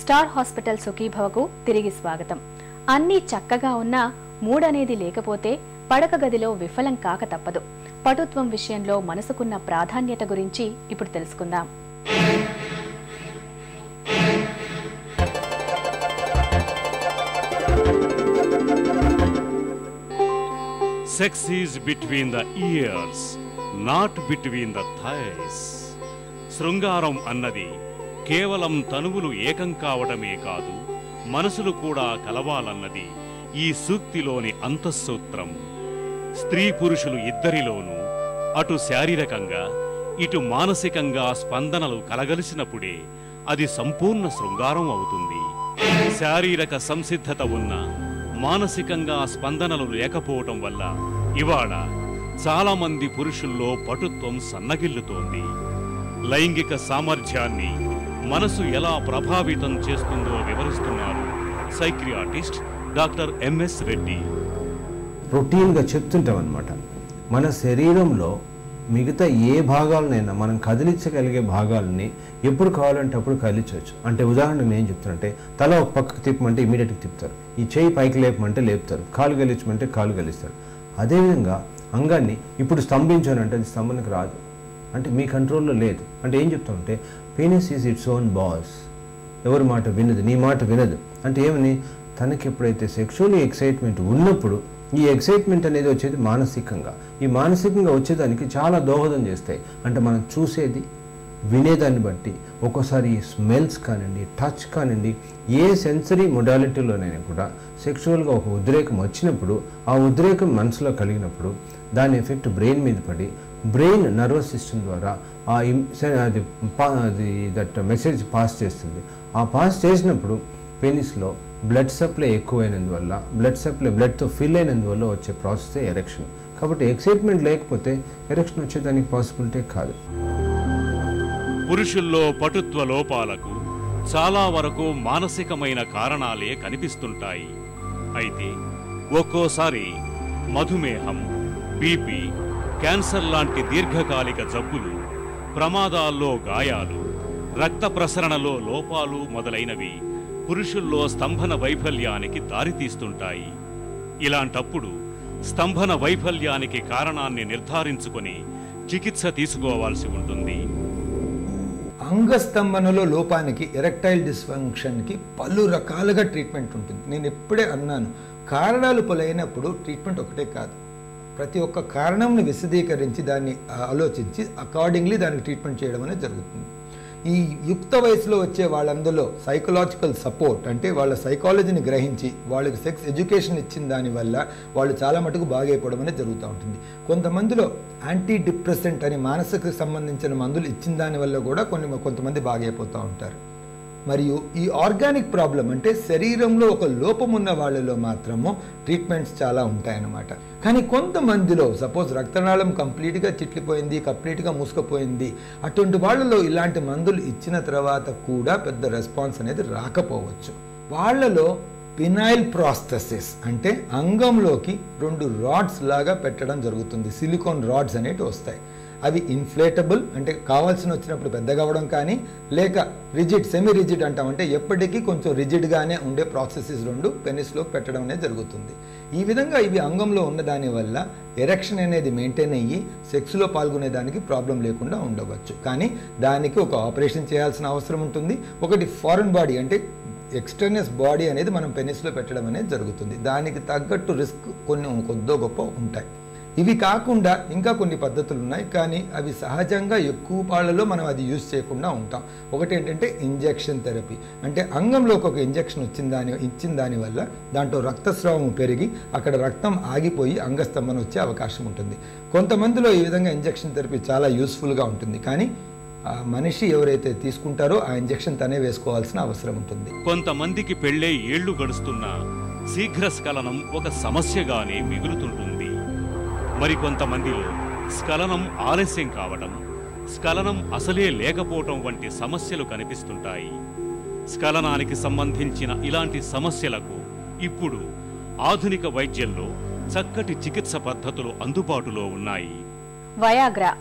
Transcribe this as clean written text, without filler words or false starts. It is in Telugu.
స్టార్ హాస్పిటల్ సుఖీభవకు తిరిగి స్వాగతం. అన్నీ చక్కగా ఉన్నా మూడనేది లేకపోతే పడక గదిలో విఫలం కాక తప్పదు. పటుత్వం విషయంలో మనసుకున్న ప్రాధాన్యత గురించి ఇప్పుడు తెలుసుకుందాం. Sex is between the ears, not between the thighs. శృంగారం అన్నది కేవలం తనువులు ఏకం కావడమే కాదు, మనసులు కూడా కలవాలన్నది ఈ సూక్తిలోని అంతఃసూత్రం. స్త్రీ పురుషులు ఇద్దరిలోనూ అటు శారీరకంగా ఇటు మానసికంగా స్పందనలు కలగలిసినప్పుడే అది సంపూర్ణ శృంగారం అవుతుంది. శారీరక సంసిద్ధత ఉన్న మానసికంగా స్పందనలు లేకపోవటం వల్ల ఇవాళ చాలా మంది పురుషుల్లో పటుత్వం సన్నగిల్లుతోంది. లైంగిక సామర్థ్యాన్ని మనసు ఎలా ప్రభావితం చేస్తుందో వివరిస్తున్నారు సైక్రియాటిస్ట్ డాక్టర్ ఎంఎస్ రెడ్డి. రొటీన్గా చెప్తుంటాం అన్నమాట, మన శరీరంలో మిగతా ఏ భాగాలనైనా మనం కదిలించగలిగే భాగాలని ఎప్పుడు కావాలంటే అప్పుడు కదిలించవచ్చు. అంటే ఉదాహరణకు నేను చెప్తానంటే, తల ఒక పక్కకు తిప్పమంటే ఇమీడియట్గా తిప్పుతారు, ఈ చేయి పైకి లేపమంటే లేపుతారు, కాలు గలించమంటే కాలు గలిస్తారు. అదేవిధంగా అంగాన్ని ఇప్పుడు స్తంభించానంటే అది స్తంభనకు రాదు, అంటే మీ కంట్రోల్లో లేదు. అంటే ఏం చెప్తామంటే, penis is its own boss, ఎవరి మాట వినదు, నీ మాట వినదు. అంటే ఏమని, తనకి ఎప్పుడైతే సెక్షువల్ ఎక్సైట్మెంట్ ఉన్నప్పుడు ఈ ఎక్సైట్మెంట్ అనేది వచ్చేది మానసికంగా, ఈ మానసికంగా వచ్చేదానికి చాలా దోహదం చేస్తాయి. అంటే మనం చూసేది వినేదాన్ని బట్టి ఒక్కోసారి స్మెల్స్ కానివ్వండి, టచ్ కానివ్వండి, ఏ సెన్సరీ మొడాలిటీలోనైనా కూడా సెక్షువల్గా ఒక ఉద్రేకం వచ్చినప్పుడు, ఆ ఉద్రేకం మనసులో కలిగినప్పుడు దాని ఎఫెక్ట్ బ్రెయిన్ మీద పడి బ్రెయిన్ నర్వస్ సిస్టమ్ ద్వారా అది దట్ మెసేజ్ పాస్ చేస్తుంది. ఆ పాస్ చేసినప్పుడు పెనిస్లో బ్లడ్ సప్లై ఎక్కువైనందువల్ల, బ్లడ్తో ఫిల్ అయినందువల్ల వచ్చే ప్రాసెస్ ఎరెక్షన్. కాబట్టి ఎక్సైట్మెంట్ లేకపోతే ఎరెక్షన్ వచ్చేదానికి పాసిబిలిటీ కాదు. పురుషుల్లో పటుత్వ లోపాలకు చాలా వరకు మానసికమైన కారణాలే కనిపిస్తుంటాయి. అయితే ఒక్కోసారి మధుమేహం, బీపీ, క్యాన్సర్ లాంటి దీర్ఘకాలిక జబ్బులు, ప్రమాదాల్లో గాయాలు, రక్త ప్రసరణలో లోపాలు మొదలైనవి పురుషుల్లో స్తంభన వైఫల్యానికి దారితీస్తుంటాయి. ఇలాంటప్పుడు స్తంభన వైఫల్యానికి కారణాన్ని నిర్ధారించుకొని చికిత్స తీసుకోవాల్సి ఉంటుంది. అంగస్తంభనలో లోపానికి, ఎరెక్టైల్ డిస్ఫంక్షన్కి పలు రకాలుగా ట్రీట్మెంట్ ఉంటుంది. నేను ఎప్పుడే అన్నాను, కారణాలు పలైనప్పుడు ట్రీట్మెంట్ ఒకటే కాదు, ప్రతి ఒక్క కారణంని విశదీకరించి దాన్ని ఆలోచించి అకార్డింగ్లీ దానికి ట్రీట్మెంట్ చేయడం అనేది జరుగుతుంది. ఈ యుక్త వయసులో వచ్చే వాళ్ళందరిలో సైకలాజికల్ సపోర్ట్, అంటే వాళ్ళ సైకాలజీని గ్రహించి వాళ్ళకి సెక్స్ ఎడ్యుకేషన్ ఇచ్చిన దానివల్ల వాళ్ళు చాలా మటుకు బాగైపోవడం అనేది జరుగుతూ ఉంటుంది. కొంతమందిలో యాంటీ డిప్రెసెంట్ అని మానసిక సంబంధించిన మందులు ఇచ్చిన దానివల్ల కూడా కొంతమంది బాగైపోతూ ఉంటారు. మరియు ఈ ఆర్గానిక్ ప్రాబ్లం, అంటే శరీరంలో ఒక లోపం ఉన్న వాళ్ళలో మాత్రము ట్రీట్మెంట్స్ చాలా ఉంటాయన్నమాట. కానీ కొంతమందిలో సపోజ్ రక్తనాళం కంప్లీట్గా చిట్లిపోయింది, కంప్లీట్గా మూసుకుపోయింది, అటువంటి వాళ్ళలో ఇలాంటి మందులు ఇచ్చిన తర్వాత కూడా పెద్ద రెస్పాన్స్ అనేది రాకపోవచ్చు. వాళ్ళలో పినైల్ ప్రాస్థెసిస్, అంటే అంగంలోకి 2 రాడ్స్ లాగా పెట్టడం జరుగుతుంది. సిలికాన్ రాడ్స్ అనేవి వస్తాయి. అవి ఇన్ఫ్లేటబుల్, అంటే కావాల్సిన వచ్చినప్పుడు పెద్దగా అవ్వడం, కానీ లేక రిజిడ్, సెమీ రిజిడ్ అంటాం, అంటే ఎప్పటికీ కొంచెం రిజిడ్గానే ఉండే ప్రాసెసెస్ 2 పెనిస్లో పెట్టడం అనేది జరుగుతుంది. ఈ విధంగా ఇవి అంగంలో ఉన్న దాని వల్ల ఎరెక్షన్ అనేది మెయింటైన్ అయ్యి సెక్స్లో పాల్గొనేదానికి ప్రాబ్లం లేకుండా ఉండవచ్చు. కానీ దానికి ఒక ఆపరేషన్ చేయాల్సిన అవసరం ఉంటుంది. ఒకటి ఫారెన్ బాడీ, అంటే ఎక్స్టర్నస్ బాడీ అనేది మనం పెనిస్లో పెట్టడం అనేది జరుగుతుంది. దానికి తగ్గట్టు రిస్క్ కొద్దో గొప్ప ఉంటాయి. ఇవి కాకుండా ఇంకా కొన్ని పద్ధతులు ఉన్నాయి, కానీ అవి సహజంగా ఎక్కువ పాళ్ళలో మనం అది యూజ్ చేయకుండా ఉంటాం. ఒకటి ఏంటంటే ఇంజెక్షన్ థెరపీ, అంటే అంగంలోకి ఒక ఇంజెక్షన్ ఇచ్చిన దానివల్ల దాంట్లో రక్తస్రావం పెరిగి అక్కడ రక్తం ఆగిపోయి అంగస్తంభన వచ్చే అవకాశం ఉంటుంది. కొంతమందిలో ఈ విధంగా ఇంజెక్షన్ థెరపీ చాలా యూస్ఫుల్గా ఉంటుంది, కానీ ఆ మనిషి ఎవరైతే తీసుకుంటారో ఆ ఇంజెక్షన్ తనే వేసుకోవాల్సిన అవసరం ఉంటుంది. కొంతమందికి పెళ్ళే ఏళ్లు గడుస్తున్నా శీఘ్ర స్ఖలనం ఒక సమస్యగానే మిగులుతుంటుంది. మరికొంతమందిలో స్ఖలనం ఆలస్యం కావడం, స్ఖలనం అసలే లేకపోవటం వంటి సమస్యలు కనిపిస్తుంటాయి. స్ఖలనానికి సంబంధించిన ఇలాంటి సమస్యలకు ఇప్పుడు ఆధునిక వైద్యంలో చక్కటి చికిత్స పద్ధతులు అందుబాటులో ఉన్నాయి. వయాగ్రా